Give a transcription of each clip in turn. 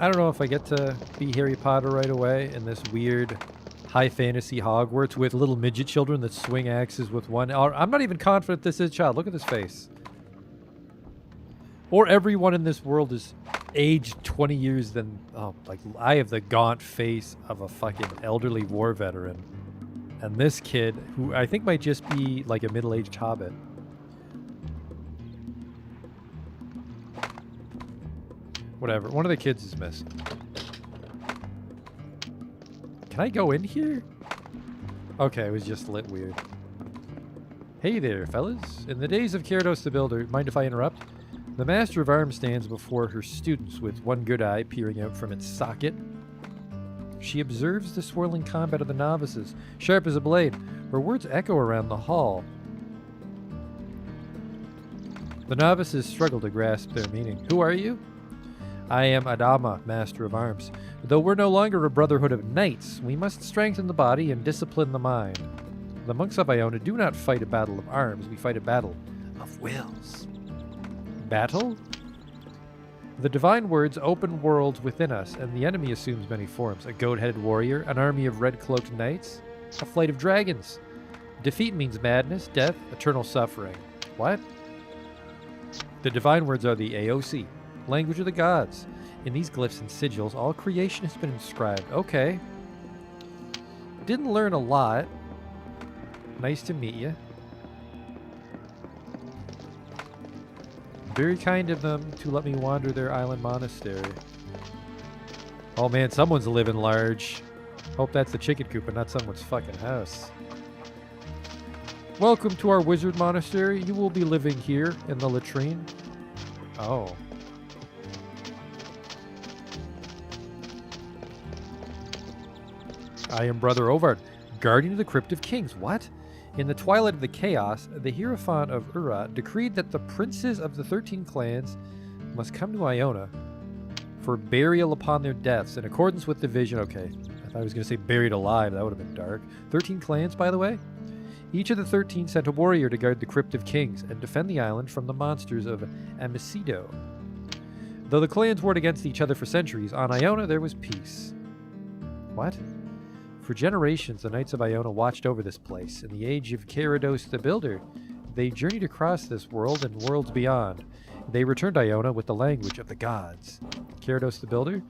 I don't know if I get to be Harry Potter right away in this weird high fantasy Hogwarts with little midget children that swing axes with one. Or, I'm not even confident this is a child. Look at this face. Or everyone in this world is aged 20 years than... Oh, like, I have the gaunt face of a fucking elderly war veteran. And this kid, who I think might just be like a middle-aged hobbit. Whatever. One of the kids is missing. Can I go in here? Okay, it was just lit weird. Hey there, fellas. In the days of Gyarados the Builder, mind if I interrupt? The Master of Arms stands before her students with one good eye peering out from its socket. She observes the swirling combat of the novices, sharp as a blade. Her words echo around the hall. The novices struggle to grasp their meaning. Who are you? I am Adama, Master of Arms. Though we're no longer a brotherhood of knights, we must strengthen the body and discipline the mind. The monks of Iona do not fight a battle of arms, we fight a battle of wills. Battle? The divine words open worlds within us, and the enemy assumes many forms. A goat-headed warrior, an army of red-cloaked knights, a flight of dragons. Defeat means madness, death, eternal suffering. What? The divine words are the AOC, language of the gods. In these glyphs and sigils, all creation has been inscribed. Okay. Didn't learn a lot. Nice to meet you. Very kind of them to let me wander their island monastery. Oh man, someone's living large. Hope that's the chicken coop and not someone's fucking house. Welcome to our wizard monastery. You will be living here in the latrine. Oh. I am Brother Ovard, guardian of the Crypt of Kings. What? In the twilight of the chaos, the Hierophant of Ura decreed that the princes of the 13 clans must come to Iona for burial upon their deaths in accordance with the vision. Okay, I thought I was going to say buried alive. That would have been dark. 13 clans, by the way? Each of the 13 sent a warrior to guard the Crypt of Kings and defend the island from the monsters of Amicido. Though the clans warred against each other for centuries, on Iona there was peace. What? For generations, the Knights of Iona watched over this place. In the age of Gyarados the Builder, they journeyed across this world and worlds beyond. They returned to Iona with the language of the gods. Gyarados the Builder?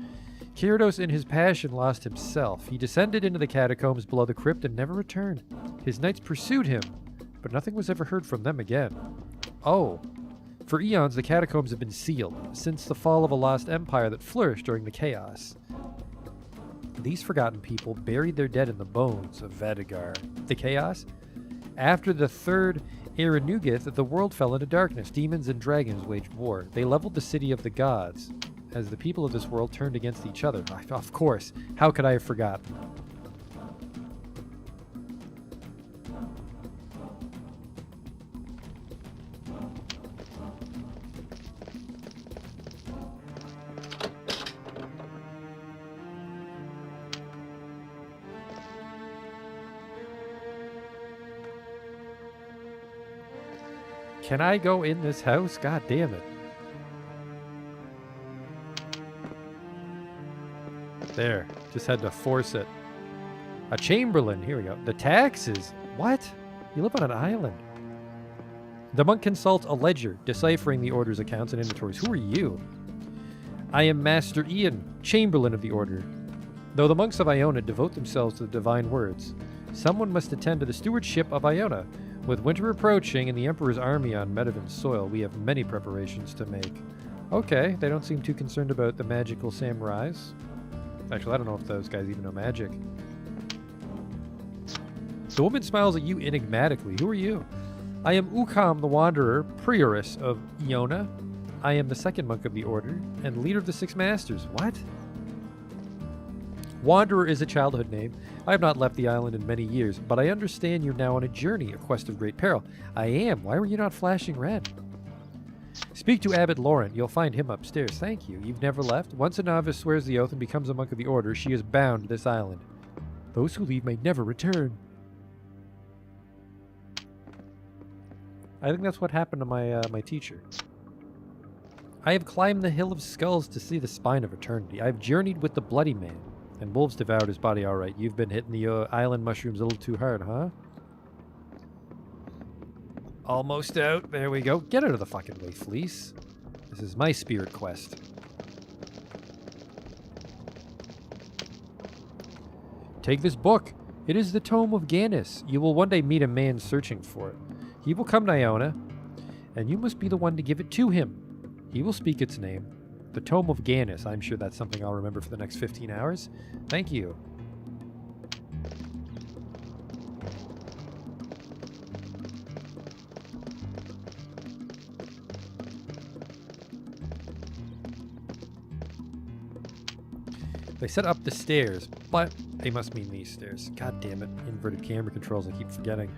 Gyarados in his passion lost himself. He descended into the catacombs below the crypt and never returned. His knights pursued him, but nothing was ever heard from them again. Oh. For eons, the catacombs have been sealed, since the fall of a lost empire that flourished during the chaos. These forgotten people buried their dead in the bones of Vadigar. The chaos? After the third Aranugith, the world fell into darkness. Demons and dragons waged war. They leveled the city of the gods, as the people of this world turned against each other. Of course. How could I have forgotten? Can I go in this house? God damn it. There. Just had to force it. A chamberlain. Here we go. The taxes. What? You live on an island. The monk consults a ledger, deciphering the order's accounts and inventories. Who are you? I am Master Ian, chamberlain of the order. Though the monks of Iona devote themselves to the divine words, someone must attend to the stewardship of Iona. With winter approaching and the Emperor's army on Medivan's soil, we have many preparations to make. Okay, they don't seem too concerned about the magical samurais. Actually, I don't know if those guys even know magic. The woman smiles at you enigmatically. Who are you? I am Ukam the Wanderer, prioress of Iona. I am the second monk of the order and leader of the Six Masters. What? Wanderer is a childhood name. I have not left the island in many years, but I understand you're now on a journey, a quest of great peril. I am. Why were you not flashing red? Speak to Abbot Laurent. You'll find him upstairs. Thank you. You've never left? Once a novice swears the oath and becomes a monk of the order, she is bound to this island. Those who leave may never return. I think that's what happened to my teacher. I have climbed the hill of skulls to see the spine of eternity. I have journeyed with the bloody man, and wolves devoured his body. All right, you've been hitting the island mushrooms a little too hard, huh? Almost out. There we go. Get out of the fucking way, Fleece. This is my spirit quest. Take this book. It is the Tome of Ganis. You will one day meet a man searching for it. He will come to Iona, and you must be the one to give it to him. He will speak its name. The Tome of Ganis. I'm sure that's something I'll remember for the next 15 hours. Thank you. They set up the stairs, but they must mean these stairs. God damn it. Inverted camera controls, I keep forgetting.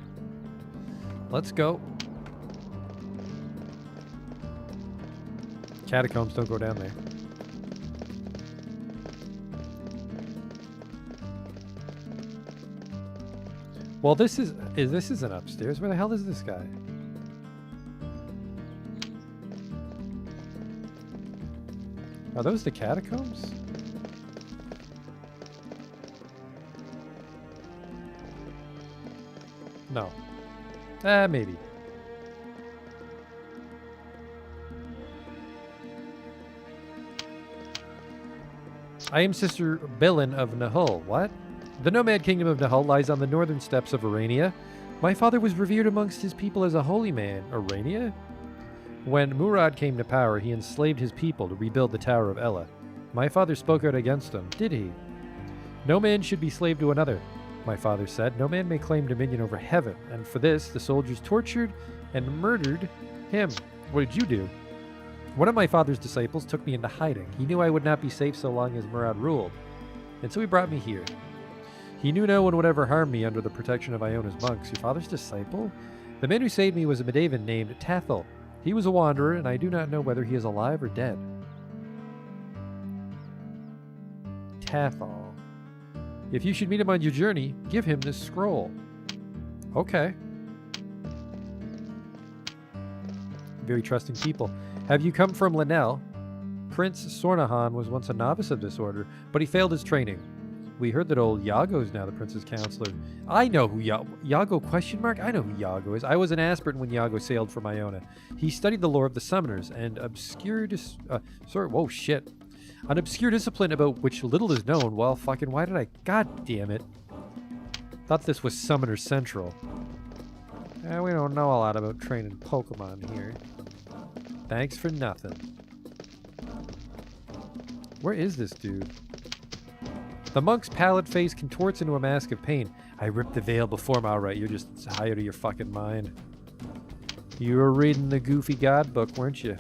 Let's go. Catacombs, don't go down there. Well, this isn't upstairs. Where the hell is this guy? Are those the catacombs? No. Maybe. I am Sister Billin of Nahul. What? The nomad kingdom of Nahul lies on the northern steppes of Arania. My father was revered amongst his people as a holy man. Arania? When Murad came to power, he enslaved his people to rebuild the Tower of Ella. My father spoke out against him, did he? No man should be slave to another, my father said. No man may claim dominion over heaven, and for this the soldiers tortured and murdered him. What did you do? One of my father's disciples took me into hiding. He knew I would not be safe so long as Murad ruled, and so he brought me here. He knew no one would ever harm me under the protection of Iona's monks. Your father's disciple? The man who saved me was a Medavan named Tathel. He was a wanderer, and I do not know whether he is alive or dead. Tathel. If you should meet him on your journey, give him this scroll. Okay. Very trusting people. Have you come from Linnell? Prince Sornahan was once a novice of this order, but he failed his training. We heard that old Yago is now the prince's counselor. I know who Yago question mark? I know who Yago is. I was an aspirant when Yago sailed from Iona. He studied the lore of the summoners and whoa, shit. An obscure discipline about which little is known. Well, fucking why did I... God damn it. Thought this was Summoner Central. We don't know a lot about training Pokemon here. Thanks for nothing. Where is this dude? The monk's pallid face contorts into a mask of pain. I ripped the veil before him. Alright, you're just high out of your fucking mind. You were reading the goofy god book, weren't you?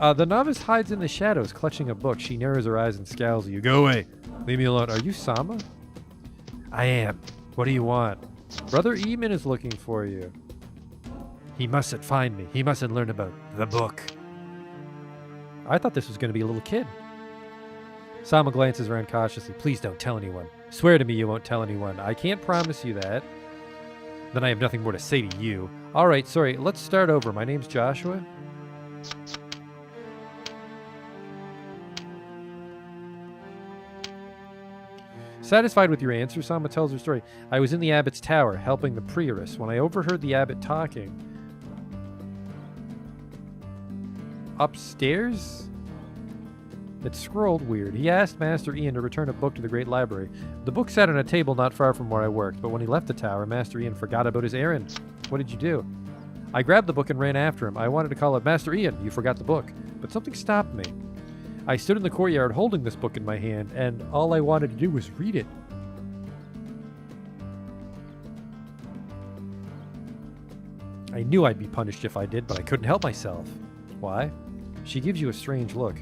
The novice hides in the shadows, clutching a book. She narrows her eyes and scowls at you. Go away. Leave me alone. Are you Sama? I am. What do you want? Brother Eamon is looking for you. He mustn't find me. He mustn't learn about the book. I thought this was going to be a little kid. Sama glances around cautiously. Please don't tell anyone. Swear to me you won't tell anyone. I can't promise you that. Then I have nothing more to say to you. All right, sorry. Let's start over. My name's Joshua. Satisfied with your answer, Sama tells her story. I was in the abbot's tower, helping the prioress, when I overheard the abbot talking. Upstairs? It scrolled weird. He asked Master Ian to return a book to the great library. The book sat on a table not far from where I worked, but when he left the tower, Master Ian forgot about his errand. What did you do? I grabbed the book and ran after him. I wanted to call out, Master Ian, you forgot the book. But something stopped me. I stood in the courtyard holding this book in my hand, and all I wanted to do was read it. I knew I'd be punished if I did, but I couldn't help myself. Why? She gives you a strange look.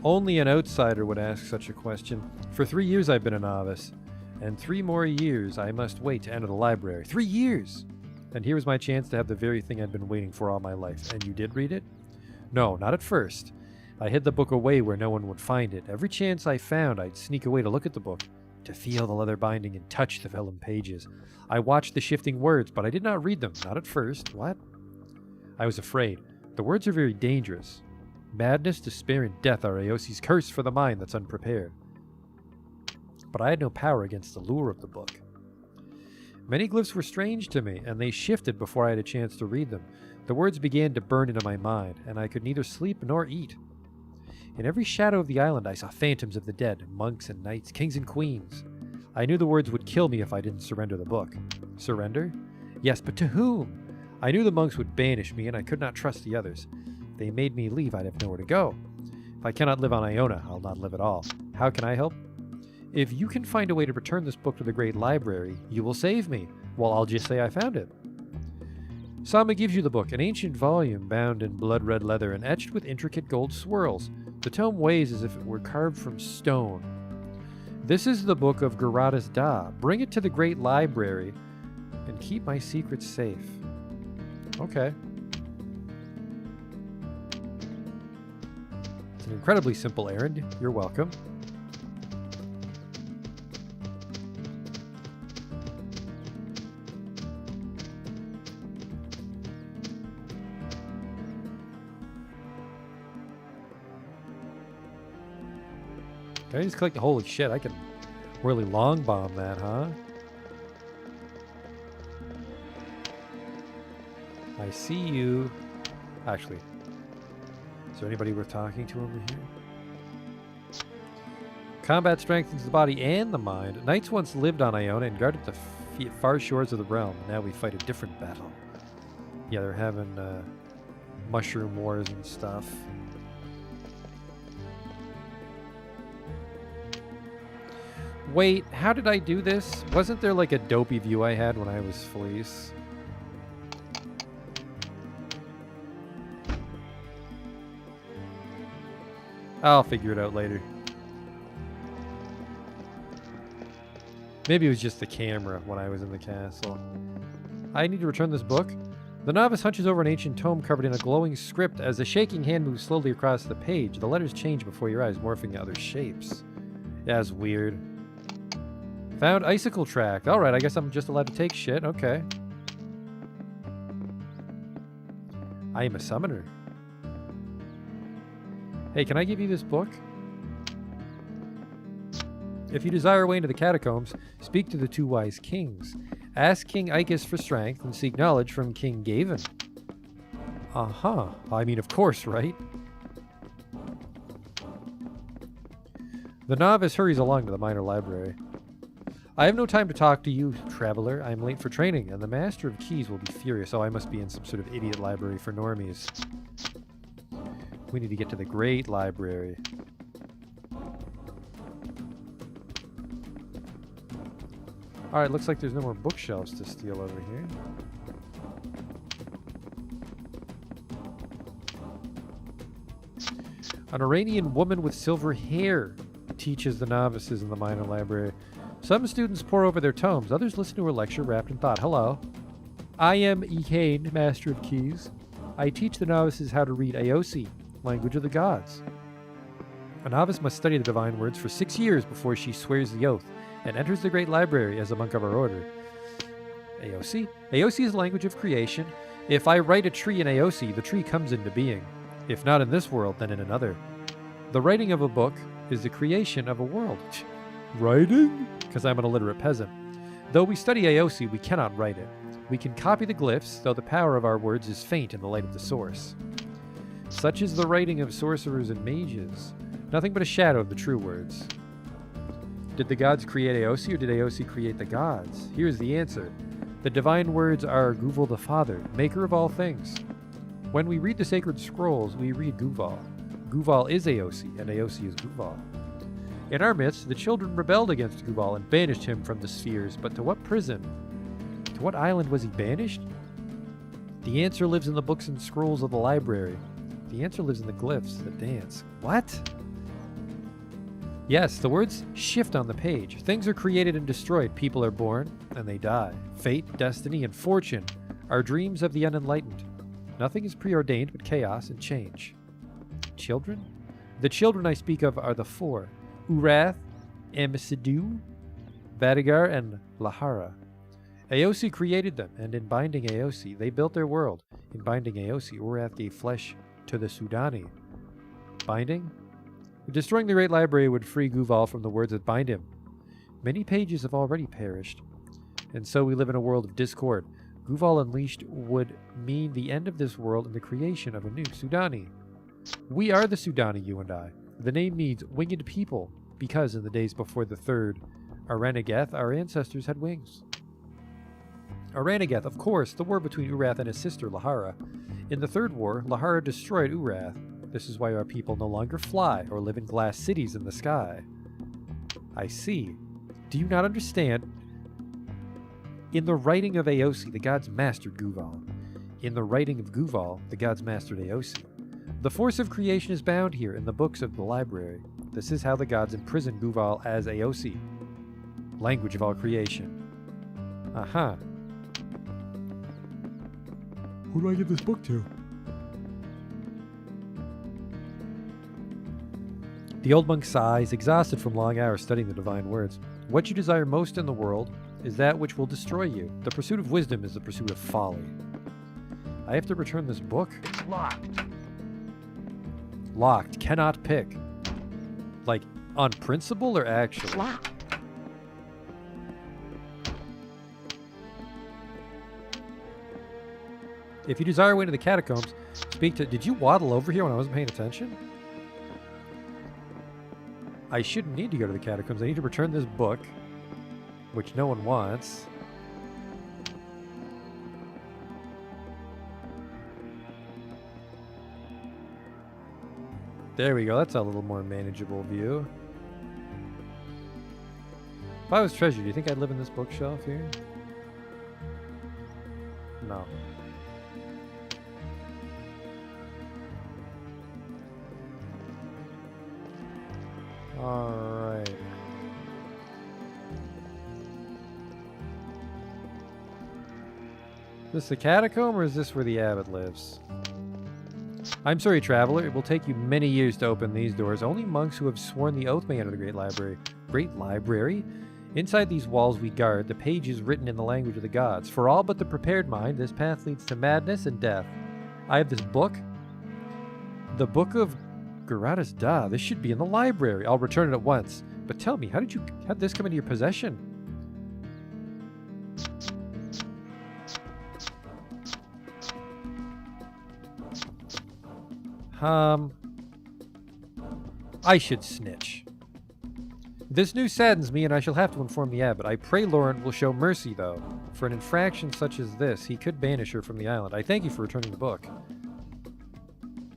Only an outsider would ask such a question. For 3 years I've been a novice, and 3 more years I must wait to enter the library. 3 years! And here was my chance to have the very thing I'd been waiting for all my life. And you did read it? No, not at first. I hid the book away where no one would find it. Every chance I found, I'd sneak away to look at the book. to feel the leather binding and touch the vellum pages. I watched the shifting words, but I did not read them, not at first. What? I was afraid. The words are very dangerous. Madness, despair, and death are Aosi's curse for the mind that's unprepared. But I had no power against the lure of the book. Many glyphs were strange to me, and they shifted before I had a chance to read them. The words began to burn into my mind, and I could neither sleep nor eat. In every shadow of the island I saw phantoms of the dead, monks and knights, kings and queens. I knew the words would kill me if I didn't surrender the book. Surrender? Yes, but to whom? I knew the monks would banish me, and I could not trust the others. If they made me leave, I'd have nowhere to go. If I cannot live on Iona, I'll not live at all. How can I help? If you can find a way to return this book to the Great Library, you will save me. Well, I'll just say I found it. Sama gives you the book, an ancient volume bound in blood-red leather and etched with intricate gold swirls. The tome weighs as if it were carved from stone. This is the book of Garadas Da. Bring it to the Great Library and keep my secrets safe. Okay. It's an incredibly simple errand. You're welcome. Can I just click? Holy shit, I can really long bomb that, huh? I see you. Actually, is there anybody worth talking to over here? Combat strengthens the body and the mind. Knights once lived on Iona and guarded the far shores of the realm. Now we fight a different battle. Yeah, they're having mushroom wars and stuff. Wait, how did I do this? Wasn't there like a dopey view I had when I was Fleece? I'll figure it out later. Maybe it was just the camera when I was in the castle. I need to return this book. The novice hunches over an ancient tome covered in a glowing script. As a shaking hand moves slowly across the page, the letters change before your eyes, morphing into other shapes. Yeah, that's weird. Found icicle tract. Alright, I guess I'm just allowed to take shit. Okay. I am a summoner. Hey, can I give you this book? If you desire a way into the catacombs, speak to the two wise kings. Ask King Icus for strength and seek knowledge from King Gavin. Uh-huh. I mean, of course, right? The novice hurries along to the minor library. I have no time to talk to you, traveler. I am late for training, and the Master of Keys will be furious. Oh, I must be in some sort of idiot library for normies. We need to get to the Great Library. Alright, looks like there's no more bookshelves to steal over here. An Iranian woman with silver hair teaches the novices in the minor library. Some students pore over their tomes, others listen to her lecture wrapped in thought. Hello. I am Ekane, Master of Keys. I teach the novices how to read Aosi, language of the gods. A novice must study the divine words for 6 years before she swears the oath and enters the Great Library as a monk of our order. Aosi? Aosi is the language of creation. If I write a tree in Aosi, the tree comes into being. If not in this world, then in another. The writing of a book is the creation of a world. Writing? Because I'm an illiterate peasant. Though we study Aosi, we cannot write it. We can copy the glyphs, though the power of our words is faint in the light of the source. Such is the writing of sorcerers and mages. Nothing but a shadow of the true words. Did the gods create Aosi, or did Aosi create the gods? Here's the answer. The divine words are Guval the Father, maker of all things. When we read the sacred scrolls, we read Guval. Guval is Aosi, and Aosi is Guval. In our midst, the children rebelled against Guval and banished him from the spheres, but to what prison? To what island was he banished? The answer lives in the books and scrolls of the library. The answer lives in the glyphs that dance. What? Yes, the words shift on the page. Things are created and destroyed. People are born, and they die. Fate, destiny, and fortune are dreams of the unenlightened. Nothing is preordained but chaos and change. Children? The children I speak of are the four. Urath, Amisidou, Vadigar and Lahara. Aosi created them, and in binding Aosi, they built their world. In binding Aosi, Urath gave flesh to the Sudani. Binding? Destroying the Great Library would free Guval from the words that bind him. Many pages have already perished, and so we live in a world of discord. Guval Unleashed would mean the end of this world and the creation of a new Sudani. We are the Sudani, you and I. The name means winged people, because in the days before the third Aranageth, our ancestors had wings. Aranageth, of course, the war between Urath and his sister Lahara. In the third war, Lahara destroyed Urath. This is why our people no longer fly or live in glass cities in the sky. I see. Do you not understand? In the writing of Aosi, the gods mastered Guval. In the writing of Guval, the gods mastered Aosi. The force of creation is bound here in the books of the library. This is how the gods imprisoned Guval as Aosi. Language of all creation. Aha. Who do I give this book to? The old monk sighs, exhausted from long hours studying the divine words. What you desire most in the world is that which will destroy you. The pursuit of wisdom is the pursuit of folly. I have to return this book? It's locked. Locked. Cannot pick. Like, on principle or actually? Locked. If you desire way to the catacombs, speak to... Did you waddle over here when I wasn't paying attention? I shouldn't need to go to the catacombs. I need to return this book, which no one wants. There we go. That's a little more manageable view. If I was treasure, do you think I'd live in this bookshelf here? No. Alright. Is this the catacomb or is this where the abbot lives? I'm sorry, traveler. It will take you many years to open these doors. Only monks who have sworn the oath may enter the Great Library. Great Library? Inside these walls we guard the pages written in the language of the gods. For all but the prepared mind, this path leads to madness and death. I have this book. The Book of Garadas Da. This should be in the library. I'll return it at once. But tell me, how did this come into your possession? I should snitch. This news saddens me, and I shall have to inform the abbot. I pray Laurent will show mercy, though. For an infraction such as this, he could banish her from the island. I thank you for returning the book.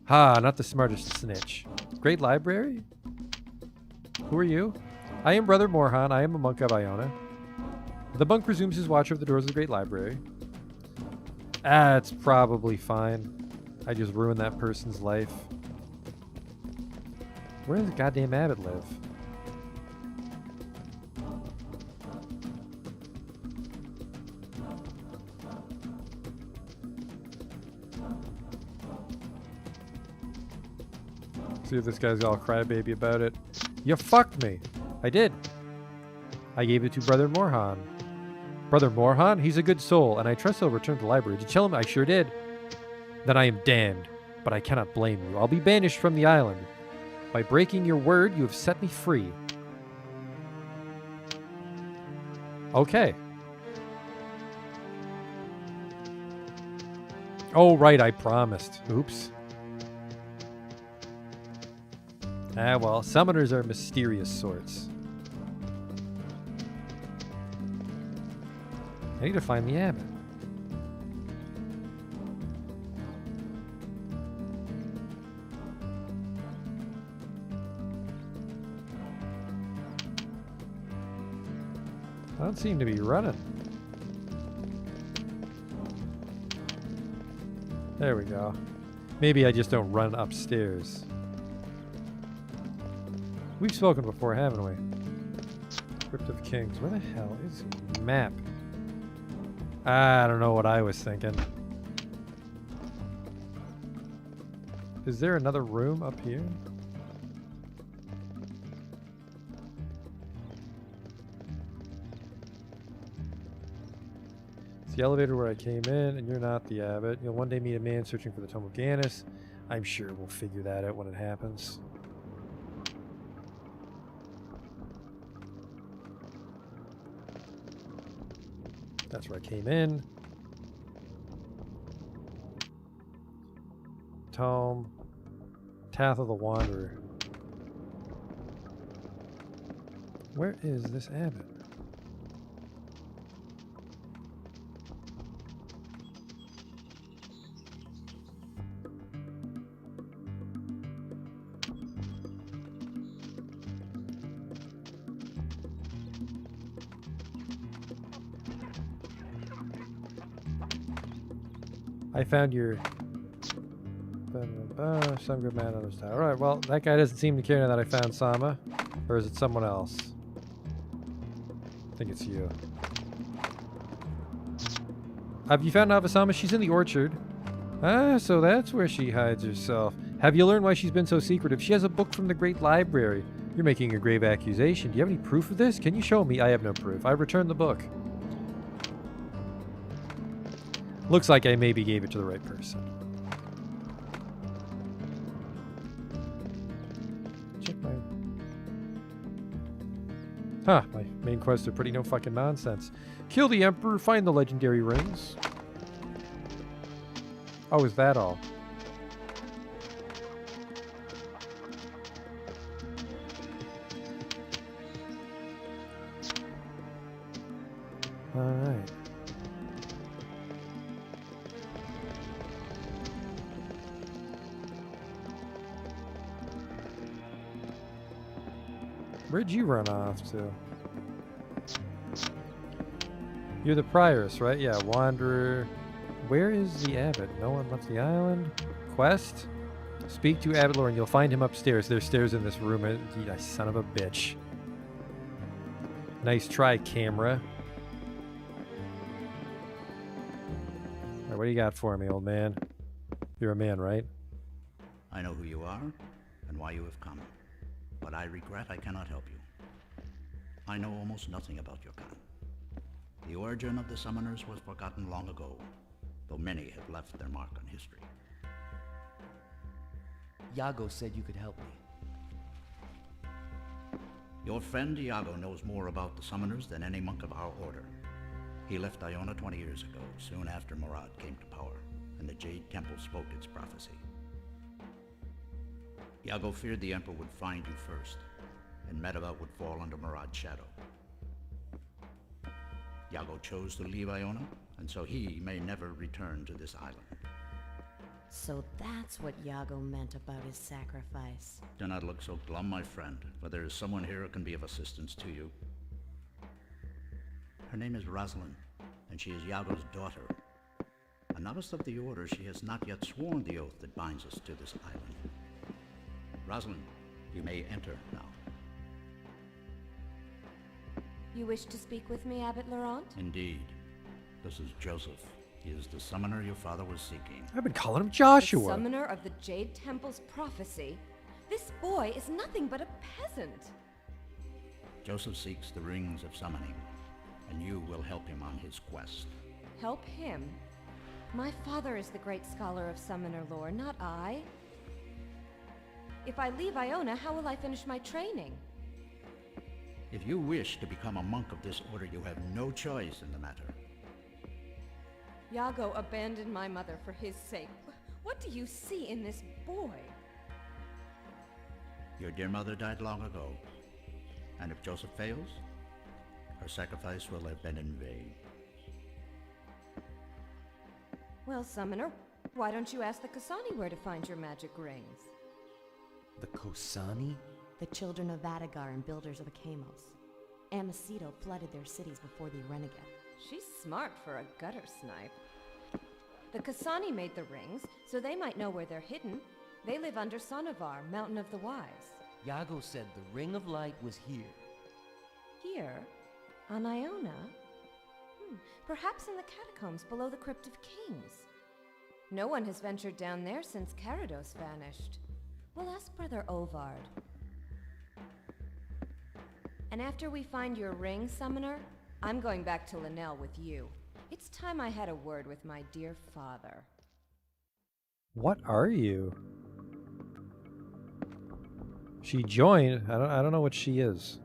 Ha, not the smartest snitch. Great Library? Who are you? I am Brother Morhan. I am a monk of Iona. The monk resumes his watch over the doors of the Great Library. Ah, it's probably fine. I just ruined that person's life. Where does the goddamn abbot live? See if this guy's all crybaby about it. You fucked me. I did. I gave it to Brother Morhan. Brother Morhan? He's a good soul, and I trust he'll return to the library. Did you tell him? I sure did. Then I am damned, but I cannot blame you. I'll be banished from the island. By breaking your word, you have set me free. Okay. Oh, right, I promised. Oops. Ah, well, summoners are mysterious sorts. I need to find the abbot. I don't seem to be running. There we go. Maybe I just don't run upstairs. We've spoken before, haven't we? Crypt of Kings. Where the hell is the map? I don't know what I was thinking. Is there another room up here? It's the elevator where I came in, and you're not the abbot. You'll one day meet a man searching for the Tome of Ganis. I'm sure we'll figure that out when it happens. That's where I came in. Tome. Path of the Wanderer. Where is this abbot? I found your some good man on this tower. Alright, well, that guy doesn't seem to care now that I found Sama. Or is it someone else? I think it's you. Have you found Navasama? She's in the orchard. Ah, so that's where she hides herself. Have you learned why she's been so secretive? She has a book from the Great Library. You're making a grave accusation. Do you have any proof of this? Can you show me? I have no proof. I returned the book. Looks like I maybe gave it to the right person. Check my... Huh, my main quests are pretty no fucking nonsense. Kill the Emperor, find the legendary rings. Oh, is that all? Alright. Where'd you run off to? You're the prioress, right? Yeah, wanderer. Where is the abbot? No one left the island. Quest? Speak to Abbot Lauren. You'll find him upstairs. There's stairs in this room. You son of a bitch. Nice try, camera. Alright, what do you got for me, old man? You're a man, right? I know who you are and why you have come, but I regret I cannot help you. I know almost nothing about your kind. The origin of the summoners was forgotten long ago, though many have left their mark on history. Iago said you could help me. Your friend Iago knows more about the summoners than any monk of our order. He left Iona 20 years ago, soon after Murad came to power, and the Jade Temple spoke its prophecy. Iago feared the Emperor would find you first, and Medivh would fall under Murad's shadow. Iago chose to leave Iona, and so he may never return to this island. So that's what Iago meant about his sacrifice. Do not look so glum, my friend, for there is someone here who can be of assistance to you. Her name is Rosalind, and she is Iago's daughter. A novice of the order, she has not yet sworn the oath that binds us to this island. Rosalind, you may enter now. You wish to speak with me, Abbot Laurent? Indeed. This is Joseph. He is the summoner your father was seeking. I've been calling him Joshua. The summoner of the Jade Temple's prophecy? This boy is nothing but a peasant. Joseph seeks the rings of summoning, and you will help him on his quest. Help him? My father is the great scholar of summoner lore, not I. If I leave Iona, how will I finish my training? If you wish to become a monk of this order, you have no choice in the matter. Iago abandoned my mother for his sake. What do you see in this boy? Your dear mother died long ago, and if Joseph fails, her sacrifice will have been in vain. Well, summoner, why don't you ask the Kasani where to find your magic rings? The Kosani? The children of Vadagar and builders of Akamos. Amacito flooded their cities before the renegade. She's smart for a gutter snipe. The Kasani made the rings, so they might know where they're hidden. They live under Sonovar, Mountain of the Wise. Iago said the Ring of Light was here. Here? On Iona? Perhaps in the catacombs below the Crypt of Kings. No one has ventured down there since Carados vanished. We'll ask Brother Ovard. And after we find your ring, Summoner, I'm going back to Linnell with you. It's time I had a word with my dear father. What are you? She joined. I don't know what she is.